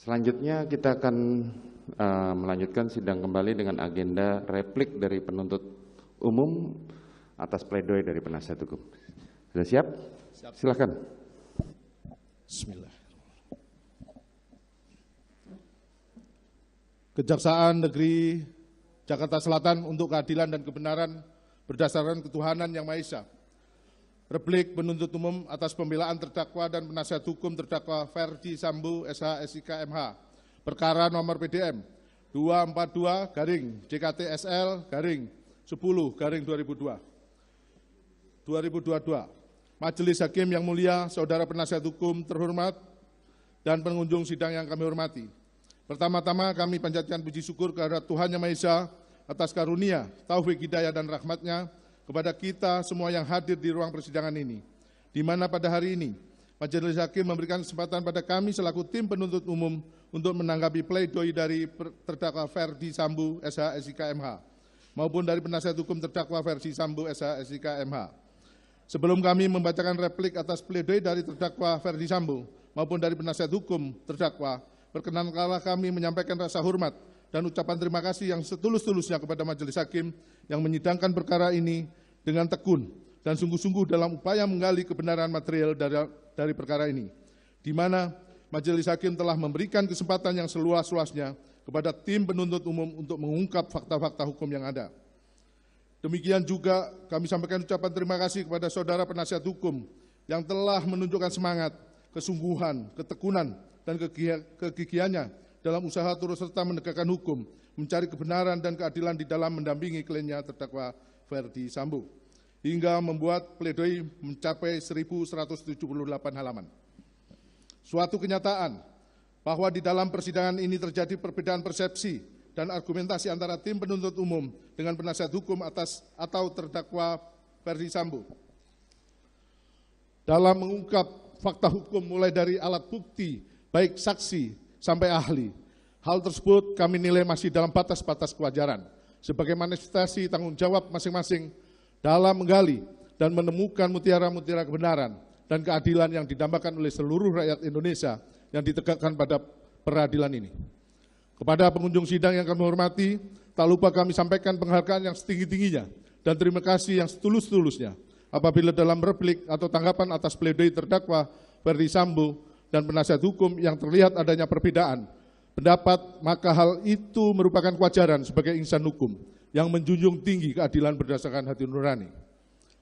Selanjutnya kita akan melanjutkan sidang kembali dengan agenda replik dari penuntut umum atas pledoi dari penasihat hukum. Sudah siap? Siap. Silakan. Bismillah. Kejaksaan Negeri Jakarta Selatan untuk keadilan dan kebenaran berdasarkan ketuhanan yang Maha Esa. Replik penuntut umum atas pembelaan terdakwa dan penasihat hukum terdakwa Ferdi Sambo SH SIK MH. Perkara nomor PDM 242-JKTSL-10-2022. Majelis Hakim yang mulia, saudara penasihat hukum terhormat, dan pengunjung sidang yang kami hormati. Pertama-tama kami panjatkan puji syukur kehadirat Tuhan Yang Maha Esa atas karunia, taufik, hidayah, dan rahmat-Nya kepada kita semua yang hadir di ruang persidangan ini, di mana pada hari ini Majelis Hakim memberikan kesempatan pada kami selaku tim penuntut umum untuk menanggapi pledoi dari terdakwa Ferdi Sambo SH SIK MH maupun dari penasihat hukum terdakwa Ferdi Sambo SH SIK MH. Sebelum kami membacakan replik atas pledoi dari terdakwa Ferdi Sambo maupun dari penasihat hukum terdakwa, perkenankanlah kami menyampaikan rasa hormat dan ucapan terima kasih yang setulus-tulusnya kepada Majelis Hakim yang menyidangkan perkara ini dengan tekun dan sungguh-sungguh dalam upaya menggali kebenaran material dari perkara ini, di mana Majelis Hakim telah memberikan kesempatan yang seluas-luasnya kepada tim penuntut umum untuk mengungkap fakta-fakta hukum yang ada. Demikian juga kami sampaikan ucapan terima kasih kepada saudara penasihat hukum yang telah menunjukkan semangat, kesungguhan, ketekunan, dan kegigihannya dalam usaha turut serta menegakkan hukum, mencari kebenaran dan keadilan di dalam mendampingi kliennya terdakwa Ferdi Sambo, hingga membuat pledoi mencapai 1.178 halaman. Suatu kenyataan bahwa di dalam persidangan ini terjadi perbedaan persepsi dan argumentasi antara tim penuntut umum dengan penasihat hukum atas atau terdakwa Ferdi Sambo dalam mengungkap fakta hukum mulai dari alat bukti, baik saksi sampai ahli. Hal tersebut kami nilai masih dalam batas-batas kewajaran sebagai manifestasi tanggung jawab masing-masing dalam menggali dan menemukan mutiara-mutiara kebenaran dan keadilan yang didambakan oleh seluruh rakyat Indonesia yang ditegakkan pada peradilan ini. Kepada pengunjung sidang yang kami hormati, tak lupa kami sampaikan penghargaan yang setinggi-tingginya dan terima kasih yang setulus-tulusnya apabila dalam replik atau tanggapan atas pledoi terdakwa Ferdi Sambo dan penasihat hukum yang terlihat adanya perbedaan pendapat, maka hal itu merupakan kewajaran sebagai insan hukum yang menjunjung tinggi keadilan berdasarkan hati nurani.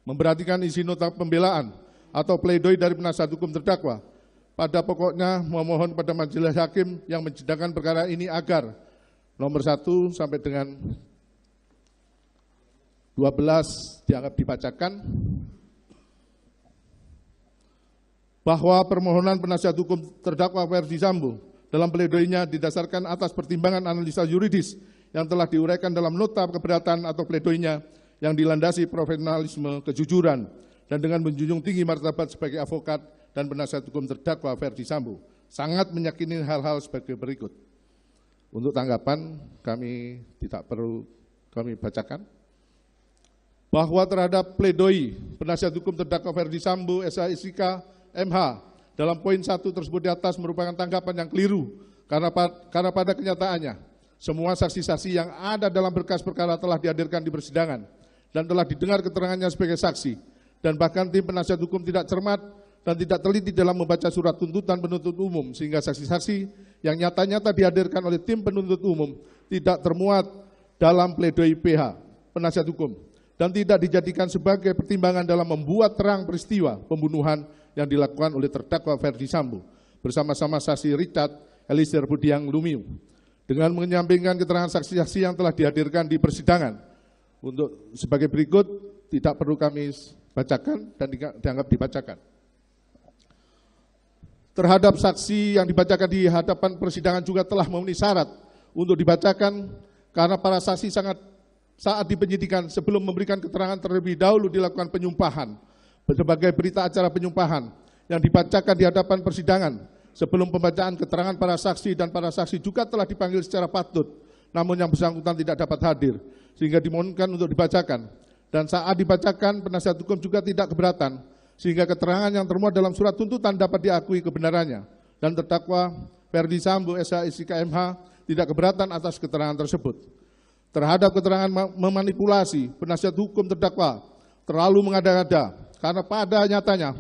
Memperhatikan isi nota pembelaan atau pledoi dari penasihat hukum terdakwa, pada pokoknya memohon kepada Majelis Hakim yang menyidangkan perkara ini agar nomor 1 sampai dengan 12 dianggap dibacakan, bahwa permohonan penasihat hukum terdakwa Ferdi Sambo dalam pledoinya didasarkan atas pertimbangan analisa yuridis yang telah diuraikan dalam nota keberatan atau pledoinya yang dilandasi profesionalisme, kejujuran, dan dengan menjunjung tinggi martabat sebagai avokat dan penasihat hukum terdakwa Ferdi Sambo sangat meyakini hal-hal sebagai berikut. Untuk tanggapan kami tidak perlu kami bacakan. Bahwa terhadap pledoi penasihat hukum terdakwa Ferdi Sambo SH SIK MH dalam poin 1 tersebut di atas merupakan tanggapan yang keliru karena pada kenyataannya semua saksi-saksi yang ada dalam berkas perkara telah dihadirkan di persidangan dan telah didengar keterangannya sebagai saksi, dan bahkan tim penasihat hukum tidak cermat dan tidak teliti dalam membaca surat tuntutan penuntut umum sehingga saksi-saksi yang nyata-nyata dihadirkan oleh tim penuntut umum tidak termuat dalam pledoi PH penasihat hukum dan tidak dijadikan sebagai pertimbangan dalam membuat terang peristiwa pembunuhan yang dilakukan oleh terdakwa Ferdi Sambo bersama-sama saksi Richard Eliezer Budiang Lumiu, dengan menyampingkan keterangan saksi-saksi yang telah dihadirkan di persidangan. Untuk sebagai berikut tidak perlu kami bacakan dan dianggap dibacakan. Terhadap saksi yang dibacakan di hadapan persidangan juga telah memenuhi syarat untuk dibacakan karena para saksi saat di penyidikan sebelum memberikan keterangan terlebih dahulu dilakukan penyumpahan sebagai berita acara penyumpahan yang dibacakan di hadapan persidangan. Sebelum pembacaan keterangan para saksi dan para saksi juga telah dipanggil secara patut, namun yang bersangkutan tidak dapat hadir, sehingga dimohonkan untuk dibacakan. Dan saat dibacakan, penasihat hukum juga tidak keberatan, sehingga keterangan yang termuat dalam surat tuntutan dapat diakui kebenarannya. Dan terdakwa Ferdi Sambo SH/SIK/MH tidak keberatan atas keterangan tersebut. Terhadap keterangan memanipulasi, penasihat hukum terdakwa terlalu mengada-ngada karena pada nyatanya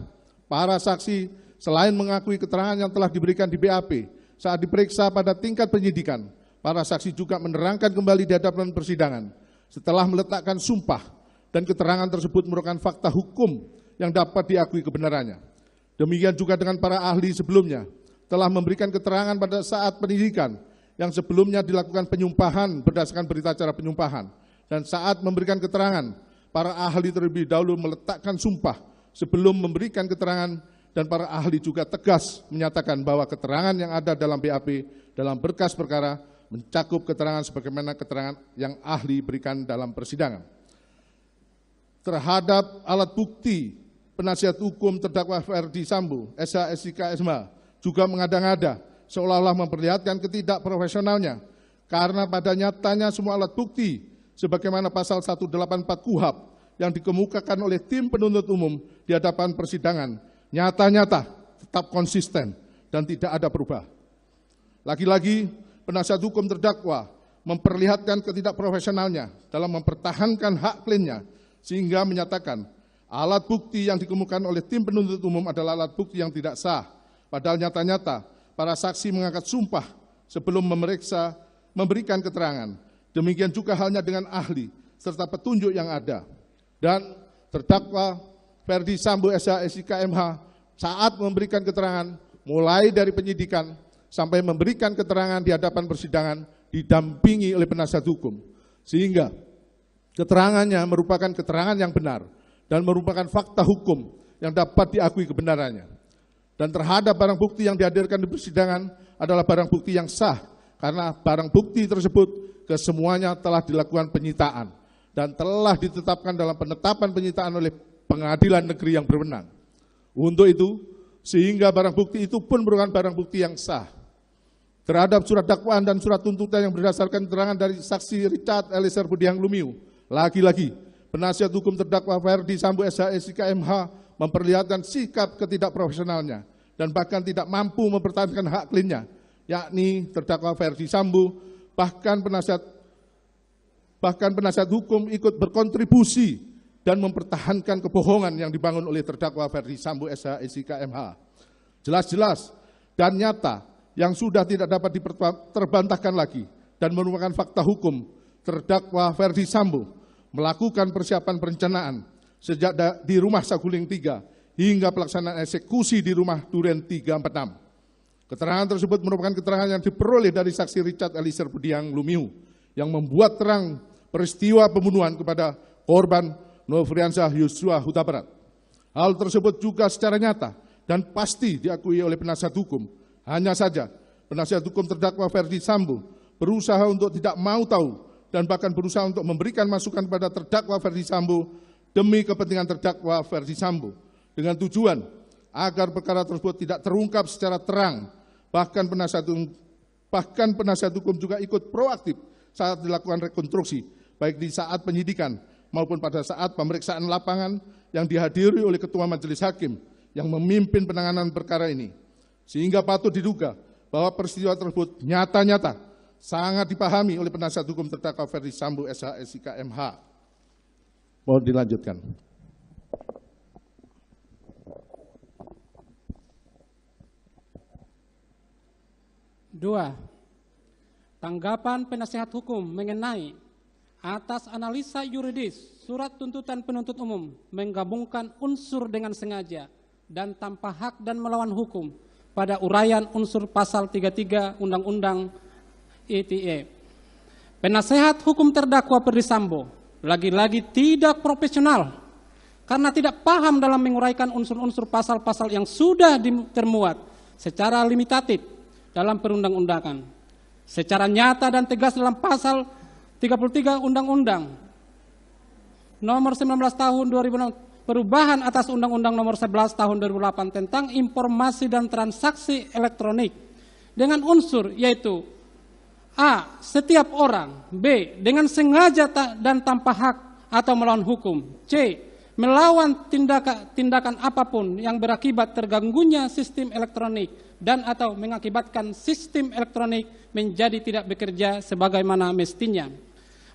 para saksi selain mengakui keterangan yang telah diberikan di BAP saat diperiksa pada tingkat penyidikan, para saksi juga menerangkan kembali di hadapan persidangan setelah meletakkan sumpah dan keterangan tersebut merupakan fakta hukum yang dapat diakui kebenarannya. Demikian juga dengan para ahli sebelumnya telah memberikan keterangan pada saat penyidikan yang sebelumnya dilakukan penyumpahan berdasarkan berita acara penyumpahan, dan saat memberikan keterangan, para ahli terlebih dahulu meletakkan sumpah sebelum memberikan keterangan, dan para ahli juga tegas menyatakan bahwa keterangan yang ada dalam BAP dalam berkas perkara mencakup keterangan sebagaimana keterangan yang ahli berikan dalam persidangan. Terhadap alat bukti, penasihat hukum terdakwa Ferdi Sambo SH/SIK/MH juga mengada-ngada seolah-olah memperlihatkan ketidakprofesionalnya karena pada nyatanya semua alat bukti sebagaimana pasal 184 KUHP yang dikemukakan oleh tim penuntut umum di hadapan persidangan nyata-nyata tetap konsisten dan tidak ada perubahan. Lagi-lagi penasihat hukum terdakwa memperlihatkan ketidakprofesionalnya dalam mempertahankan hak kliennya sehingga menyatakan alat bukti yang dikemukakan oleh tim penuntut umum adalah alat bukti yang tidak sah, padahal nyata-nyata para saksi mengangkat sumpah sebelum memeriksa, memberikan keterangan. Demikian juga halnya dengan ahli serta petunjuk yang ada. Dan terdakwa Ferdi Sambo SH/SIK/MH saat memberikan keterangan mulai dari penyidikan sampai memberikan keterangan di hadapan persidangan didampingi oleh penasihat hukum. Sehingga keterangannya merupakan keterangan yang benar dan merupakan fakta hukum yang dapat diakui kebenarannya. Dan terhadap barang bukti yang dihadirkan di persidangan adalah barang bukti yang sah karena barang bukti tersebut kesemuanya telah dilakukan penyitaan dan telah ditetapkan dalam penetapan penyitaan oleh pengadilan negeri yang berwenang. Untuk itu, sehingga barang bukti itu pun merupakan barang bukti yang sah. Terhadap surat dakwaan dan surat tuntutan yang berdasarkan keterangan dari saksi Richard Eliezer Budiang Lumiu, lagi-lagi penasihat hukum terdakwa Ferdi Sambo SH/SIK/MH memperlihatkan sikap ketidakprofesionalnya dan bahkan tidak mampu mempertahankan hak kliennya, yakni terdakwa Ferdi Sambo, bahkan penasihat hukum ikut berkontribusi dan mempertahankan kebohongan yang dibangun oleh terdakwa Ferdi Sambo SH/SIK/MH. Jelas-jelas dan nyata yang sudah tidak dapat terbantahkan lagi dan merupakan fakta hukum, terdakwa Ferdi Sambo melakukan persiapan perencanaan sejak di rumah Saguling 3 hingga pelaksanaan eksekusi di rumah Duren 346. Keterangan tersebut merupakan keterangan yang diperoleh dari saksi Richard Eliezer Budiang Lumiu yang membuat terang peristiwa pembunuhan kepada korban Nofriansah Yosua Huta Barat. Hal tersebut juga secara nyata dan pasti diakui oleh penasihat hukum. Hanya saja penasihat hukum terdakwa Ferdi Sambo berusaha untuk tidak mau tahu dan bahkan berusaha untuk memberikan masukan kepada terdakwa Ferdi Sambo demi kepentingan terdakwa Ferdi Sambo dengan tujuan agar perkara tersebut tidak terungkap secara terang. Bahkan penasihat hukum juga ikut proaktif saat dilakukan rekonstruksi, baik di saat penyidikan maupun pada saat pemeriksaan lapangan yang dihadiri oleh Ketua Majelis Hakim yang memimpin penanganan perkara ini. Sehingga patut diduga bahwa peristiwa tersebut nyata-nyata sangat dipahami oleh penasihat hukum terdakwa Ferdi Sambo SH/SIK/MH. Mohon dilanjutkan. Dua, tanggapan penasihat hukum mengenai atas analisa yuridis surat tuntutan penuntut umum menggabungkan unsur dengan sengaja dan tanpa hak dan melawan hukum pada uraian unsur pasal 33 Undang-Undang ITE. Penasehat hukum terdakwa Ferdi Sambo lagi-lagi tidak profesional karena tidak paham dalam menguraikan unsur-unsur pasal-pasal yang sudah termuat secara limitatif dalam perundang-undangan, secara nyata dan tegas dalam pasal 33 Undang-Undang nomor 19 tahun 2006 perubahan atas Undang-Undang nomor 11 tahun 2008 tentang informasi dan transaksi elektronik dengan unsur yaitu A. Setiap orang, B. Dengan sengaja dan tanpa hak atau melawan hukum, C. Melawan tindakan apapun yang berakibat terganggunya sistem elektronik dan atau mengakibatkan sistem elektronik menjadi tidak bekerja sebagaimana mestinya.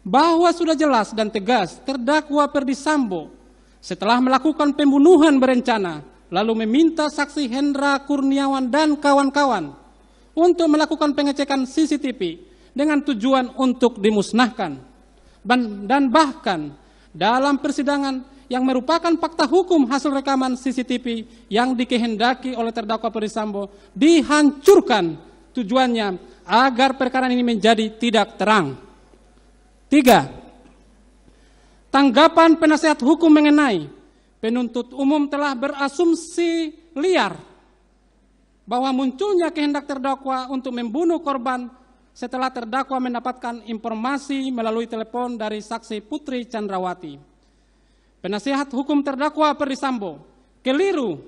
Bahwa sudah jelas dan tegas terdakwa Ferdy Sambo setelah melakukan pembunuhan berencana lalu meminta saksi Hendra Kurniawan dan kawan-kawan untuk melakukan pengecekan CCTV dengan tujuan untuk dimusnahkan. Dan bahkan dalam persidangan yang merupakan fakta hukum hasil rekaman CCTV yang dikehendaki oleh terdakwa Ferdy Sambo dihancurkan, tujuannya agar perkara ini menjadi tidak terang. 3. Tanggapan penasehat hukum mengenai penuntut umum telah berasumsi liar bahwa munculnya kehendak terdakwa untuk membunuh korban setelah terdakwa mendapatkan informasi melalui telepon dari saksi Putri Chandrawati. Penasehat hukum terdakwa Ferdy Sambo keliru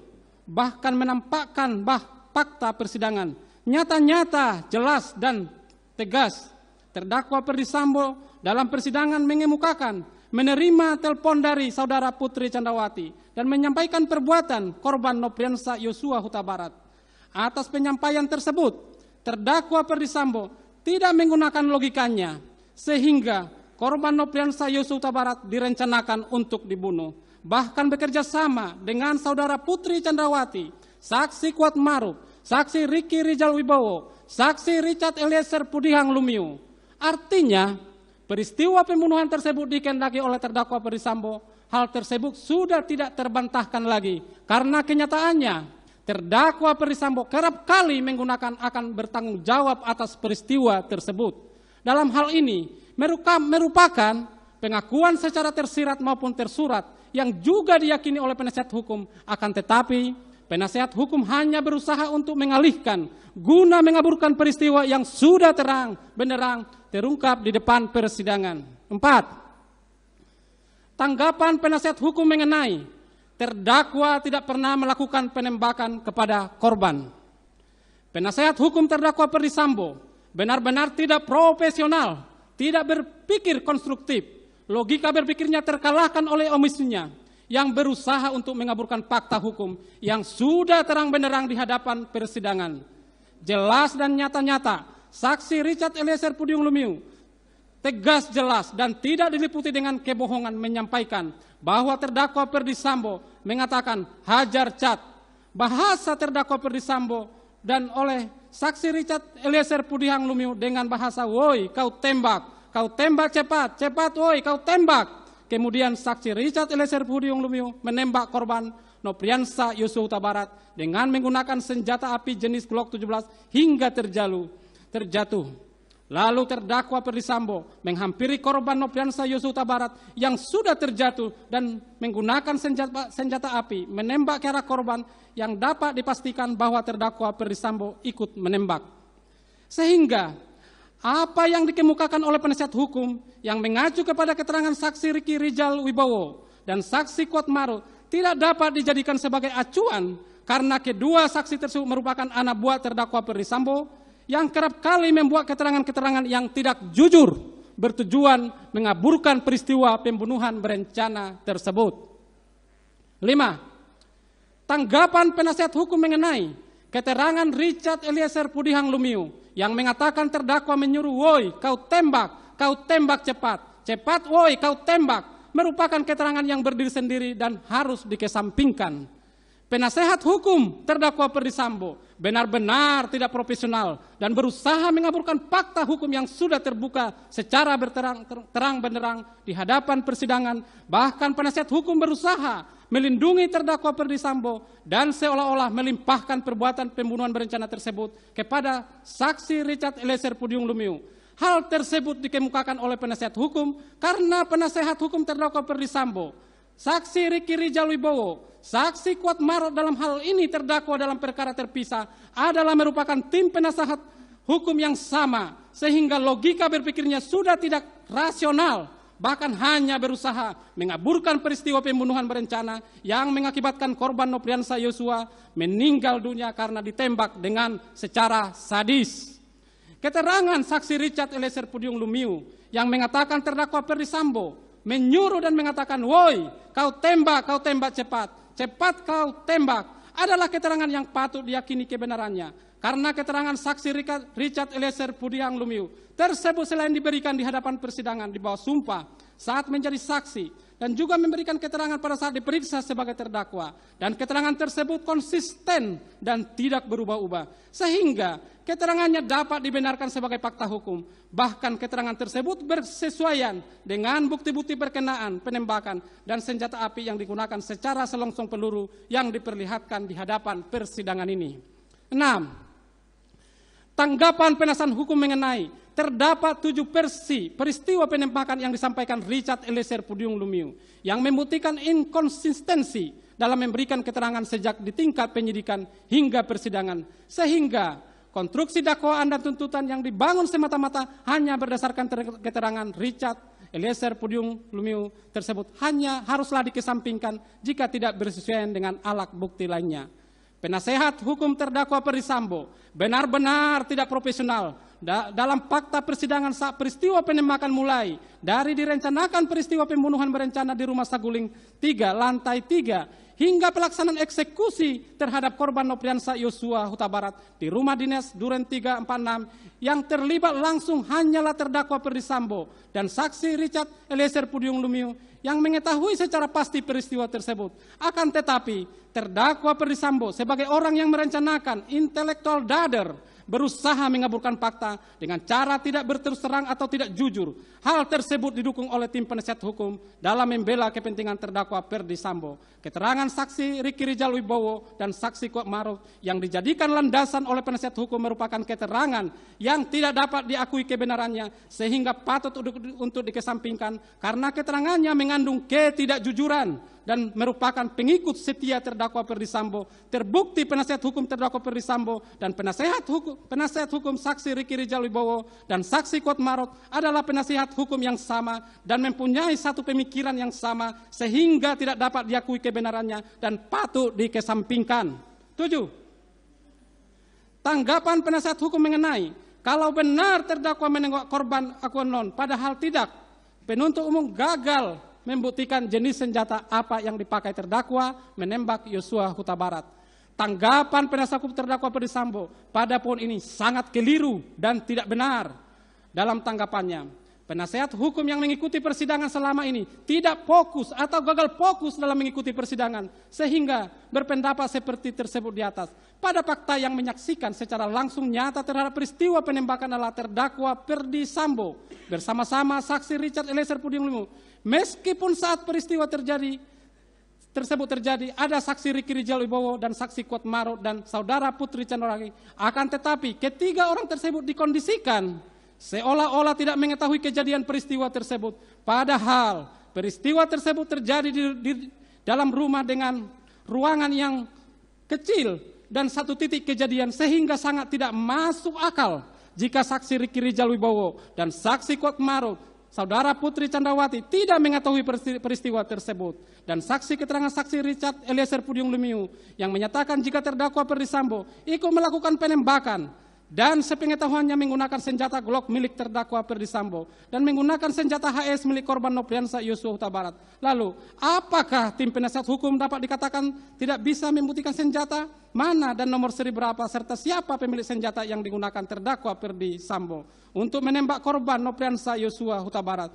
bahkan menampakkan fakta persidangan nyata-nyata, jelas dan tegas. Terdakwa Ferdy Sambo dalam persidangan mengemukakan menerima telepon dari saudara Putri Chandrawati dan menyampaikan perbuatan korban Nopriansa Yosua Huta Barat. Atas penyampaian tersebut, terdakwa Ferdy Sambo tidak menggunakan logikanya sehingga korban Nopriansa Yosua Huta Barat direncanakan untuk dibunuh. Bahkan bekerja sama dengan saudara Putri Chandrawati, saksi Kuat Maruf, saksi Ricky Rijal Wibowo, saksi Richard Eliezer Pudihang Lumiu. Artinya, peristiwa pembunuhan tersebut dikehendaki oleh terdakwa Ferdy Sambo. Hal tersebut sudah tidak terbantahkan lagi karena kenyataannya terdakwa Ferdy Sambo kerap kali menggunakan akan bertanggung jawab atas peristiwa tersebut. Dalam hal ini merupakan pengakuan secara tersirat maupun tersurat yang juga diyakini oleh penasehat hukum. Akan tetapi penasehat hukum hanya berusaha untuk mengalihkan guna mengaburkan peristiwa yang sudah terang benderang terungkap di depan persidangan. 4. Tanggapan penasehat hukum mengenai terdakwa tidak pernah melakukan penembakan kepada korban. Penasehat hukum terdakwa Ferdy Sambo benar-benar tidak profesional, tidak berpikir konstruktif. Logika berpikirnya terkalahkan oleh omisinya yang berusaha untuk mengaburkan fakta hukum yang sudah terang benderang di hadapan persidangan. Jelas dan nyata-nyata, saksi Richard Eliezer Pudihang Lumiu tegas, jelas, dan tidak diliputi dengan kebohongan menyampaikan bahwa terdakwa Ferdy Sambo mengatakan hajar cat. Bahasa terdakwa Ferdy Sambo dan oleh saksi Richard Eliezer Pudihang Lumiu dengan bahasa woi kau tembak cepat, cepat woi kau tembak. Kemudian saksi Richard Eliezer Pudihang Lumiu menembak korban Nopriansa Yosua Huta Barat dengan menggunakan senjata api jenis Glock 17 hingga terjatuh. Lalu terdakwa Ferdy Sambo menghampiri korban Nopriansa Yosua Huta Barat yang sudah terjatuh dan menggunakan senjata api menembak ke arah korban yang dapat dipastikan bahwa terdakwa Ferdy Sambo ikut menembak. Sehingga apa yang dikemukakan oleh penasihat hukum yang mengacu kepada keterangan saksi Ricky Rijal Wibowo dan saksi Kuat Maruf tidak dapat dijadikan sebagai acuan karena kedua saksi tersebut merupakan anak buah terdakwa Ferdy Sambo yang kerap kali membuat keterangan-keterangan yang tidak jujur bertujuan mengaburkan peristiwa pembunuhan berencana tersebut. 5. Tanggapan penasihat hukum mengenai keterangan Richard Eliezer Pudihang Lumiu yang mengatakan terdakwa menyuruh woi kau tembak cepat, cepat woi kau tembak, merupakan keterangan yang berdiri sendiri dan harus dikesampingkan. Penasehat hukum terdakwa Ferdy Sambo benar-benar tidak profesional dan berusaha mengaburkan fakta hukum yang sudah terbuka secara terang benderang di hadapan persidangan. Bahkan penasehat hukum berusaha melindungi terdakwa Ferdy Sambo dan seolah-olah melimpahkan perbuatan pembunuhan berencana tersebut kepada saksi Richard Eliezer Pudihang Lumiu. Hal tersebut dikemukakan oleh penasehat hukum karena penasehat hukum terdakwa Ferdy Sambo, saksi Ricky Rijal Wibowo, saksi Kuat Maruf dalam hal ini terdakwa dalam perkara terpisah adalah merupakan tim penasehat hukum yang sama sehingga logika berpikirnya sudah tidak rasional, bahkan hanya berusaha mengaburkan peristiwa pembunuhan berencana yang mengakibatkan korban Nopriansa Yosua meninggal dunia karena ditembak dengan secara sadis. Keterangan saksi Richard Eliezer Pudihang Lumiu yang mengatakan terdakwa Ferdy Sambo menyuruh dan mengatakan, woi kau tembak cepat, cepat kau tembak, adalah keterangan yang patut diyakini kebenarannya. Karena keterangan saksi Richard Eliezer Pudiang Lumiu tersebut selain diberikan di hadapan persidangan di bawah sumpah saat menjadi saksi, dan juga memberikan keterangan pada saat diperiksa sebagai terdakwa, dan keterangan tersebut konsisten dan tidak berubah-ubah, sehingga keterangannya dapat dibenarkan sebagai fakta hukum. Bahkan keterangan tersebut bersesuaian dengan bukti-bukti berkenaan penembakan dan senjata api yang digunakan secara selongsong peluru yang diperlihatkan di hadapan persidangan ini. 6. Tanggapan penasihat hukum mengenai terdapat 7 versi peristiwa penembakan yang disampaikan Richard Eliezer Pudiang Lumiu yang membuktikan inkonsistensi dalam memberikan keterangan sejak di tingkat penyidikan hingga persidangan, sehingga konstruksi dakwaan dan tuntutan yang dibangun semata-mata hanya berdasarkan keterangan Richard Eliezer Pudiang Lumiu tersebut hanya haruslah dikesampingkan jika tidak bersesuaian dengan alat bukti lainnya. Penasehat hukum terdakwa Ferdy Sambo benar-benar tidak profesional dalam fakta persidangan saat peristiwa penembakan mulai dari direncanakan peristiwa pembunuhan berencana di Rumah Saguling 3 lantai 3 hingga pelaksanaan eksekusi terhadap korban Nopriansa Yosua Huta Barat di rumah dinas Duren 346 yang terlibat langsung hanyalah terdakwa Ferdy Sambo dan saksi Richard Eliezer Pudiang Lumiu yang mengetahui secara pasti peristiwa tersebut. Akan tetapi, terdakwa Ferdy Sambo sebagai orang yang merencanakan intelektual dader berusaha mengaburkan fakta dengan cara tidak berterus terang atau tidak jujur. Hal tersebut didukung oleh tim penasihat hukum dalam membela kepentingan terdakwa Ferdy Sambo. Keterangan saksi Riki Rijal Wibowo dan saksi Kuat Maruf yang dijadikan landasan oleh penasihat hukum merupakan keterangan yang tidak dapat diakui kebenarannya sehingga patut untuk dikesampingkan karena keterangannya mengandung ketidakjujuran dan merupakan pengikut setia terdakwa Ferdy Sambo. Terbukti penasihat hukum terdakwa Ferdy Sambo dan penasihat hukum saksi Riki Rijal Wibowo dan saksi Kuat Maruf adalah penasihat hukum yang sama dan mempunyai satu pemikiran yang sama sehingga tidak dapat diakui kebenarannya dan patut dikesampingkan. 7. Tanggapan penasihat hukum mengenai kalau benar terdakwa menengok korban akuanon padahal tidak, penuntut umum gagal membuktikan jenis senjata apa yang dipakai terdakwa menembak Yosua Huta Barat. Tanggapan penasihat hukum terdakwa Ferdy Sambo pada poin ini sangat keliru dan tidak benar. Dalam tanggapannya, penasihat hukum yang mengikuti persidangan selama ini tidak fokus atau gagal fokus dalam mengikuti persidangan sehingga berpendapat seperti tersebut di atas. Pada fakta yang menyaksikan secara langsung nyata terhadap peristiwa penembakan adalah terdakwa Ferdy Sambo bersama-sama saksi Richard Eliezer Pudiang Lumiu. Meskipun saat peristiwa tersebut terjadi, ada saksi Riki Rijal Wibowo dan saksi Kuat Maruf dan saudara Putri Chandrawati. Akan tetapi, ketiga orang tersebut dikondisikan seolah-olah tidak mengetahui kejadian peristiwa tersebut. Padahal peristiwa tersebut terjadi di dalam rumah dengan ruangan yang kecil dan satu titik kejadian sehingga sangat tidak masuk akal jika saksi Riki Rijal Wibowo dan saksi Kuat Maruf saudara Putri Chandrawati tidak mengetahui peristiwa tersebut. Dan saksi keterangan saksi Richard Eliezer Pudiang Lumiu yang menyatakan jika terdakwa Ferdy Sambo ikut melakukan penembakan dan sepengetahuannya menggunakan senjata Glock milik terdakwa Ferdy Sambo dan menggunakan senjata HS milik korban Nopriansa Yosua Huta Barat. Lalu, apakah tim penasihat hukum dapat dikatakan tidak bisa membuktikan senjata mana dan nomor seri berapa serta siapa pemilik senjata yang digunakan terdakwa Ferdy Sambo untuk menembak korban Nopriansa Yosua Huta Barat?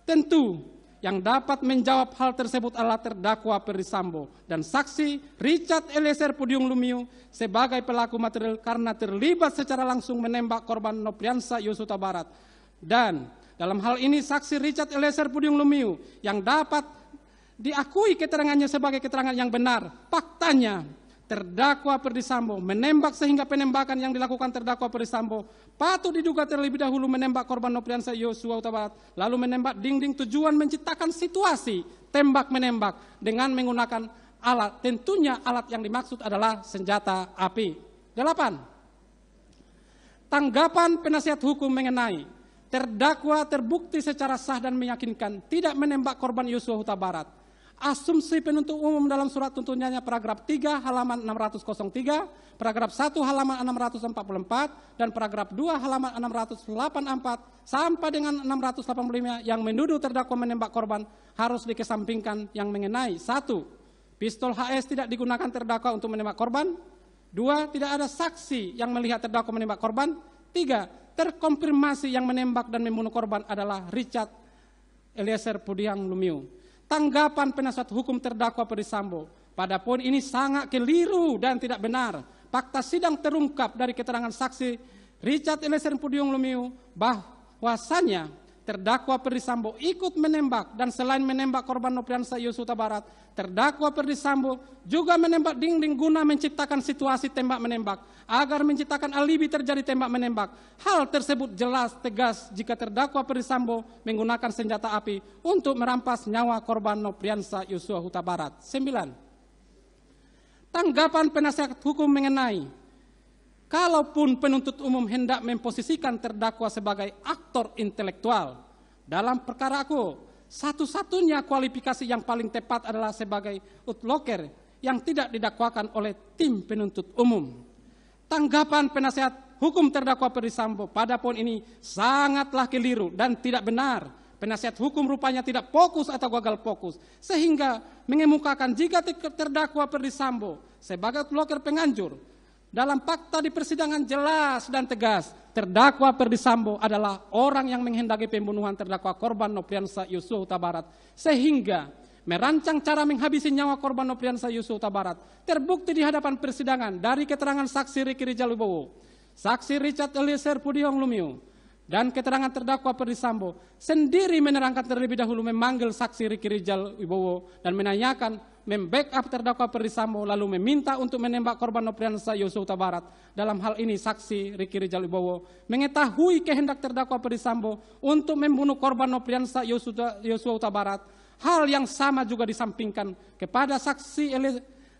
Tentu yang dapat menjawab hal tersebut adalah terdakwa Ferdy Sambo dan saksi Richard Eliezer Pudiang Lumiu sebagai pelaku material karena terlibat secara langsung menembak korban Nopriansa Yosua Huta Barat. Dan dalam hal ini saksi Richard Eliezer Pudiang Lumiu yang dapat diakui keterangannya sebagai keterangan yang benar. Faktanya terdakwa Ferdy Sambo menembak sehingga penembakan yang dilakukan terdakwa Ferdy Sambo patut diduga terlebih dahulu menembak korban Nopriansa Yosua Huta Barat, lalu menembak dinding tujuan menciptakan situasi tembak-menembak dengan menggunakan alat. Tentunya alat yang dimaksud adalah senjata api. 8. Tanggapan penasihat hukum mengenai terdakwa terbukti secara sah dan meyakinkan tidak menembak korban Yosua Huta Barat. Asumsi penuntut umum dalam surat tuntutannya paragraf 3 halaman 603, paragraf 1 halaman 644, dan paragraf 2 halaman 684 sampai dengan 685 yang menuduh terdakwa menembak korban harus dikesampingkan yang mengenai 1. pistol HS tidak digunakan terdakwa untuk menembak korban. 2. Tidak ada saksi yang melihat terdakwa menembak korban. 3. Terkonfirmasi yang menembak dan membunuh korban adalah Richard Eliezer Pudiang Lumiu. Tanggapan penasihat hukum terdakwa Perdisambo, pada poin ini sangat keliru dan tidak benar. Fakta sidang terungkap dari keterangan saksi Richard Eliezer Pudiang Lumiu bahwasanya terdakwa Perdisambo ikut menembak dan selain menembak korban Nopriansah Yosua Huta Barat, terdakwa Perdisambo juga menembak dinding guna menciptakan situasi tembak-menembak agar menciptakan alibi terjadi tembak-menembak. Hal tersebut jelas tegas jika terdakwa Perdisambo menggunakan senjata api untuk merampas nyawa korban Nopriansah Yosua Huta Barat. 9. Tanggapan penasihat hukum mengenai kalaupun penuntut umum hendak memposisikan terdakwa sebagai aktor intelektual dalam perkara aku, satu-satunya kualifikasi yang paling tepat adalah sebagai outlocker yang tidak didakwakan oleh tim penuntut umum. Tanggapan penasihat hukum terdakwa Perdisambo pada poin ini sangatlah keliru dan tidak benar. Penasihat hukum rupanya tidak fokus atau gagal fokus, sehingga mengemukakan jika terdakwa Perdisambo sebagai outlocker penganjur. Dalam fakta di persidangan jelas dan tegas, terdakwa Perdisambo adalah orang yang menghendaki pembunuhan terdakwa korban Nopriansah Yosua Huta Barat, sehingga merancang cara menghabisi nyawa korban Nopriansah Yosua Huta Barat. Terbukti di hadapan persidangan dari keterangan saksi Ricky Rijal Wibowo, saksi Richard Eliezer Pudiang Lumiu, dan keterangan terdakwa Perdisambo sendiri menerangkan terlebih dahulu memanggil saksi Ricky Rijal Wibowo dan menanyakan membackup terdakwa Perdisambo lalu meminta untuk menembak korban Nopriansah Yosua Huta Barat. Dalam hal ini saksi Ricky Rijal Wibowo mengetahui kehendak terdakwa Perdisambo untuk membunuh korban Nopriansah Yosua Huta Barat. Hal yang sama juga disampingkan kepada saksi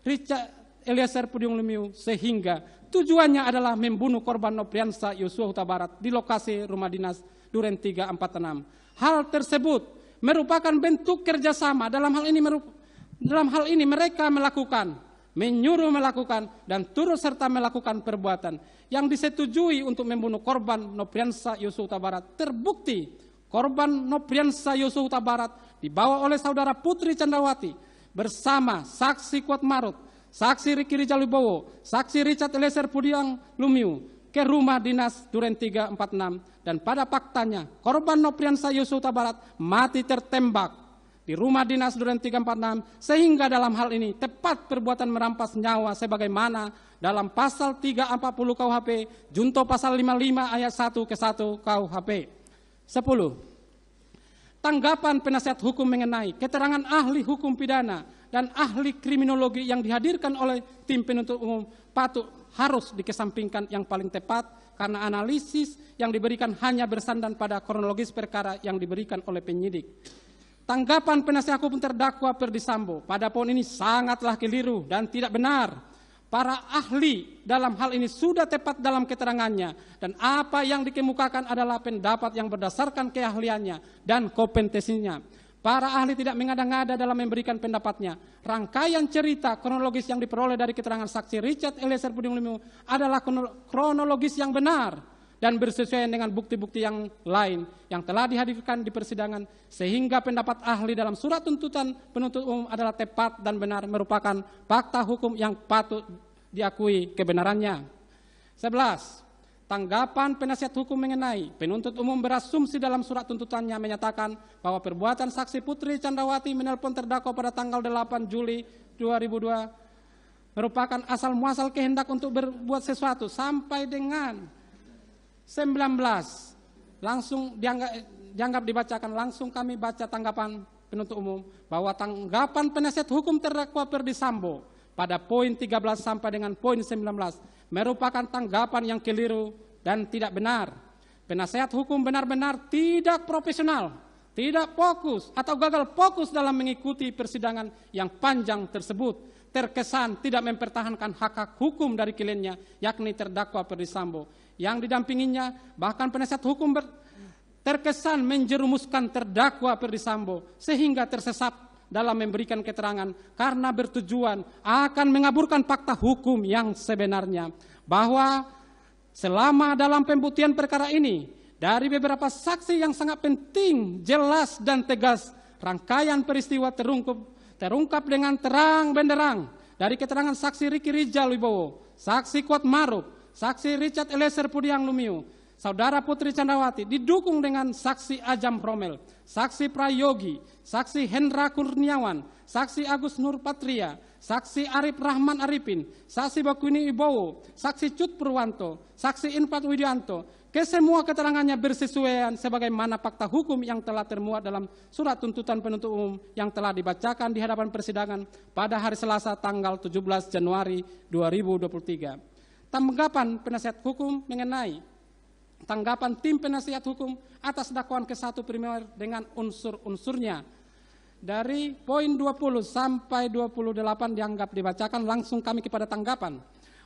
Richard Eliezer Pudiang Lumiu, sehingga tujuannya adalah membunuh korban Nopriansah Yosua Huta Barat di lokasi rumah dinas Duren 346. Hal tersebut merupakan bentuk kerjasama. Dalam hal ini mereka melakukan, menyuruh melakukan, dan turut serta melakukan perbuatan yang disetujui untuk membunuh korban Nopriansah Yosua Huta Barat. Terbukti korban Nopriansah Yosua Huta Barat dibawa oleh saudara Putri Candrawati bersama saksi Kuatmaruf, saksi Ricky Rijal Wibowo, saksi Richard Eliezer Pudiang Lumiu ke rumah dinas Duren 346, dan pada faktanya korban Nopriansah Yosua Huta Barat mati tertembak di rumah dinas Duren 346, sehingga dalam hal ini tepat perbuatan merampas nyawa sebagaimana dalam pasal 340 KUHP junto pasal 55 ayat 1 ke 1 KUHP. 10. Tanggapan penasihat hukum mengenai keterangan ahli hukum pidana dan ahli kriminologi yang dihadirkan oleh tim penuntut umum patut harus dikesampingkan yang paling tepat karena analisis yang diberikan hanya bersandar pada kronologis perkara yang diberikan oleh penyidik. Tanggapan penasihat hukum terdakwa Perdisambo pada poin ini sangatlah keliru dan tidak benar. Para ahli dalam hal ini sudah tepat dalam keterangannya dan apa yang dikemukakan adalah pendapat yang berdasarkan keahliannya dan kompetensinya. Para ahli tidak mengada-ngada dalam memberikan pendapatnya. Rangkaian cerita kronologis yang diperoleh dari keterangan saksi Richard Eliezer Pudiang Lumiu adalah kronologis yang benar dan bersesuaian dengan bukti-bukti yang lain yang telah dihadirkan di persidangan, sehingga pendapat ahli dalam surat tuntutan penuntut umum adalah tepat dan benar, merupakan fakta hukum yang patut diakui kebenarannya. 11. Tanggapan penasihat hukum mengenai penuntut umum berasumsi dalam surat tuntutannya menyatakan bahwa perbuatan saksi Putri Candrawati menelpon terdakwa pada tanggal 8 Juli 2002 merupakan asal muasal kehendak untuk berbuat sesuatu sampai dengan 19. Langsung dianggap dibacakan. Langsung kami baca tanggapan penuntut umum bahwa tanggapan penasihat hukum terdakwa Perdisambo pada poin 13 sampai dengan poin 19 merupakan tanggapan yang keliru dan tidak benar. Penasihat hukum benar-benar tidak profesional, tidak fokus atau gagal fokus dalam mengikuti persidangan yang panjang tersebut. Terkesan tidak mempertahankan hak-hak hukum dari kliennya, yakni terdakwa Perdisambo. Yang didampinginya, bahkan penasihat hukum terkesan menjerumuskan terdakwa Perdisambo sehingga tersesat dalam memberikan keterangan karena bertujuan akan mengaburkan fakta hukum yang sebenarnya. Bahwa selama dalam pembuktian perkara ini, dari beberapa saksi yang sangat penting, jelas dan tegas, rangkaian peristiwa terungkap terungkap dengan terang benderang dari keterangan saksi Riki Rijal Wibowo, saksi Kuat Maruf, saksi Richard Eliezer Pudiang Lumiu, Saudara Putri Candrawati, didukung dengan saksi Ajam Promel, saksi Prayogi, saksi Hendra Kurniawan, saksi Agus Nur Patria, saksi Arif Rahman Arifin, saksi Bakuni Wibowo, saksi Cut Purwanto, saksi Infat Widianto, kesemua keterangannya bersesuaian sebagaimana fakta hukum yang telah termuat dalam surat tuntutan penuntut umum yang telah dibacakan di hadapan persidangan pada hari Selasa tanggal 17 Januari 2023. Tanggapan penasihat hukum mengenai tanggapan tim penasihat hukum atas dakwaan ke-1 primer dengan unsur-unsurnya. Dari poin 20 sampai 28 dianggap dibacakan, langsung kami kepada tanggapan.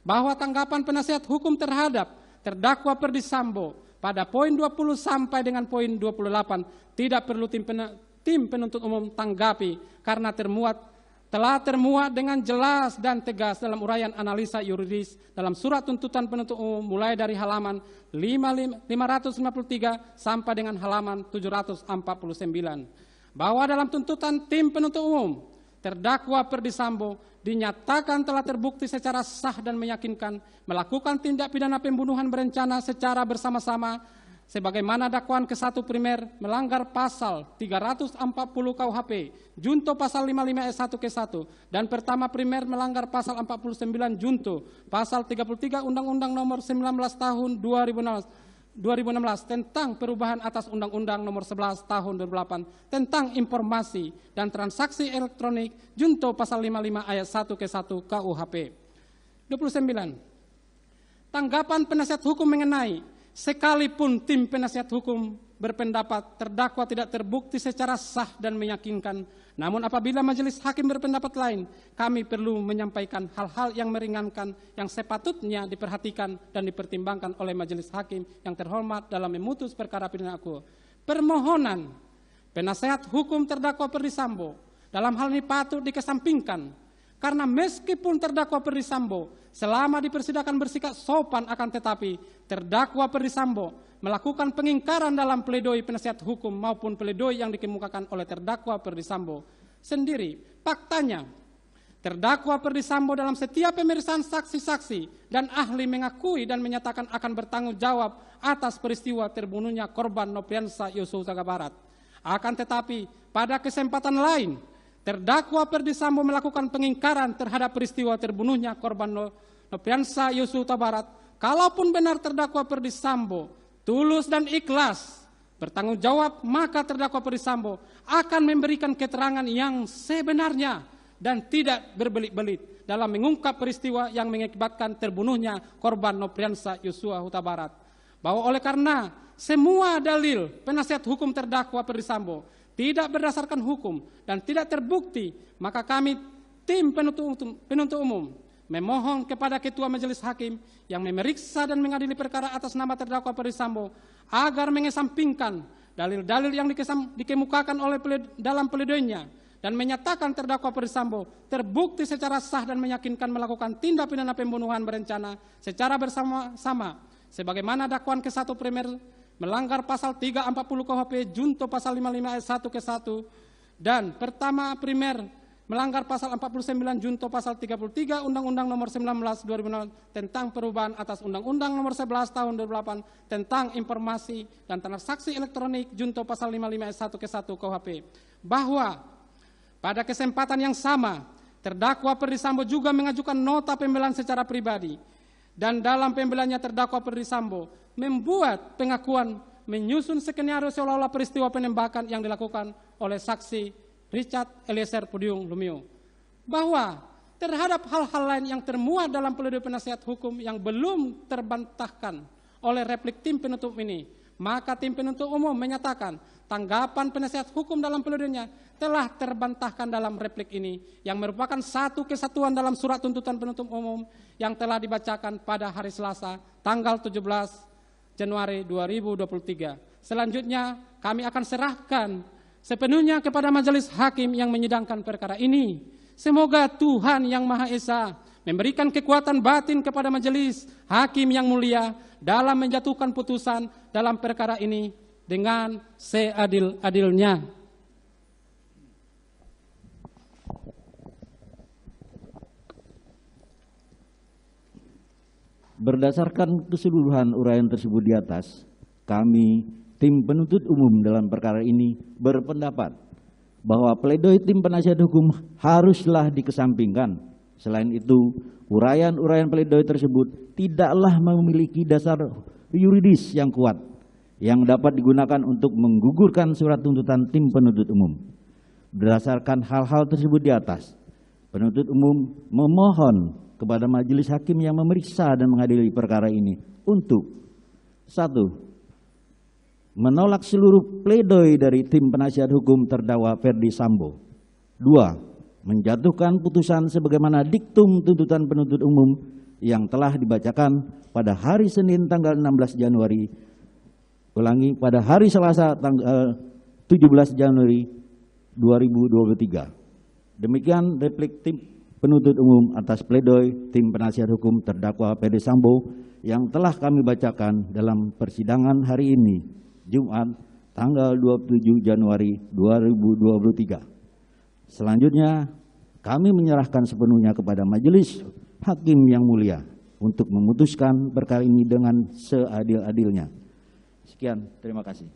Bahwa tanggapan penasihat hukum terhadap terdakwa Ferdi Sambo pada poin 20 sampai dengan poin 28 tidak perlu tim penuntut umum tanggapi karena telah termuat dengan jelas dan tegas dalam uraian analisa yuridis dalam surat tuntutan penuntut umum mulai dari halaman 553 sampai dengan halaman 749. Bahwa dalam tuntutan tim penuntut umum, terdakwa Ferdi Sambo dinyatakan telah terbukti secara sah dan meyakinkan melakukan tindak pidana pembunuhan berencana secara bersama-sama sebagaimana dakwaan ke-1 primer melanggar pasal 340 KUHP, junto pasal 55 ayat 1 ke-1, dan pertama primer melanggar pasal 49 junto pasal 33 Undang-Undang Nomor 19 Tahun 2016 tentang perubahan atas Undang-Undang Nomor 11 Tahun 2008 tentang informasi dan transaksi elektronik junto pasal 55 ayat 1 ke-1 KUHP. 29. Tanggapan penasihat hukum mengenai sekalipun tim penasihat hukum berpendapat terdakwa tidak terbukti secara sah dan meyakinkan, namun apabila majelis hakim berpendapat lain, kami perlu menyampaikan hal-hal yang meringankan yang sepatutnya diperhatikan dan dipertimbangkan oleh majelis hakim yang terhormat dalam memutus perkara pidana aku. Permohonan penasehat hukum terdakwa Ferdi Sambo dalam hal ini patut dikesampingkan, karena meskipun terdakwa Ferdi Sambo selama di persidangan bersikap sopan, akan tetapi terdakwa Ferdi Sambo melakukan pengingkaran dalam pledoi penasihat hukum maupun pledoi yang dikemukakan oleh terdakwa Ferdi Sambo sendiri. Faktanya, terdakwa Ferdi Sambo dalam setiap pemeriksaan saksi-saksi dan ahli mengakui dan menyatakan akan bertanggung jawab atas peristiwa terbunuhnya korban Nopriansa Yosua Huta Barat. Akan tetapi, pada kesempatan lain, terdakwa Ferdi Sambo melakukan pengingkaran terhadap peristiwa terbunuhnya korban Nopriansa Yosua Huta Barat. Kalaupun benar terdakwa Ferdi Sambo tulus dan ikhlas bertanggung jawab, maka terdakwa Ferdi Sambo akan memberikan keterangan yang sebenarnya dan tidak berbelit-belit dalam mengungkap peristiwa yang mengakibatkan terbunuhnya korban Nopriansa Yosua Huta Barat. Bahwa oleh karena semua dalil penasihat hukum terdakwa Ferdi Sambo tidak berdasarkan hukum dan tidak terbukti, maka kami tim penuntut umum memohon kepada Ketua Majelis Hakim yang memeriksa dan mengadili perkara atas nama terdakwa Ferdi Sambo agar mengesampingkan dalil-dalil yang dikemukakan oleh dalam pledoinya dan menyatakan terdakwa Ferdi Sambo terbukti secara sah dan meyakinkan melakukan tindak pidana pembunuhan berencana secara bersama-sama sebagaimana dakwaan ke-1 primer melanggar pasal 340 KUHP junto pasal 55 ayat 1 ke-1 dan pertama primer melanggar pasal 49 junto pasal 33 Undang-Undang Nomor 19 2006 tentang perubahan atas Undang-Undang Nomor 11 Tahun 2008 tentang informasi dan transaksi elektronik junto pasal 55 ayat 1 ke-1 KUHP. Bahwa pada kesempatan yang sama terdakwa Ferdi Sambo juga mengajukan nota pembelaan secara pribadi dan dalam pembelaannya terdakwa Ferdi Sambo membuat pengakuan menyusun skenario seolah-olah peristiwa penembakan yang dilakukan oleh saksi Richard Eliezer Pudiang Lumiu. Bahwa terhadap hal-hal lain yang termuat dalam pledoi penasihat hukum yang belum terbantahkan oleh replik tim penuntut ini, maka tim penuntut umum menyatakan tanggapan penasihat hukum dalam pledoinya telah terbantahkan dalam replik ini yang merupakan satu kesatuan dalam surat tuntutan penuntut umum yang telah dibacakan pada hari Selasa tanggal 17 Januari 2023. Selanjutnya kami akan serahkan sepenuhnya kepada majelis hakim yang menyidangkan perkara ini. Semoga Tuhan Yang Maha Esa memberikan kekuatan batin kepada majelis hakim yang mulia dalam menjatuhkan putusan dalam perkara ini dengan seadil-adilnya. Berdasarkan keseluruhan uraian tersebut di atas, kami, tim penuntut umum dalam perkara ini berpendapat bahwa pledoi tim penasihat hukum haruslah dikesampingkan. Selain itu, uraian-uraian pledoi tersebut tidaklah memiliki dasar yuridis yang kuat yang dapat digunakan untuk menggugurkan surat tuntutan tim penuntut umum. Berdasarkan hal-hal tersebut di atas, penuntut umum memohon kepada majelis hakim yang memeriksa dan mengadili perkara ini untuk 1. Menolak seluruh pledoi dari tim penasihat hukum terdakwa Ferdi Sambo. 2. Menjatuhkan putusan sebagaimana diktum tuntutan penuntut umum yang telah dibacakan pada hari Senin tanggal 16 Januari, pada hari Selasa tanggal 17 Januari 2023. Demikian replik tim penuntut umum atas pledoi tim penasihat hukum terdakwa Ferdi Sambo yang telah kami bacakan dalam persidangan hari ini, Jumat tanggal 27 Januari 2023. Selanjutnya, kami menyerahkan sepenuhnya kepada majelis hakim yang mulia untuk memutuskan perkara ini dengan seadil-adilnya. Sekian, terima kasih.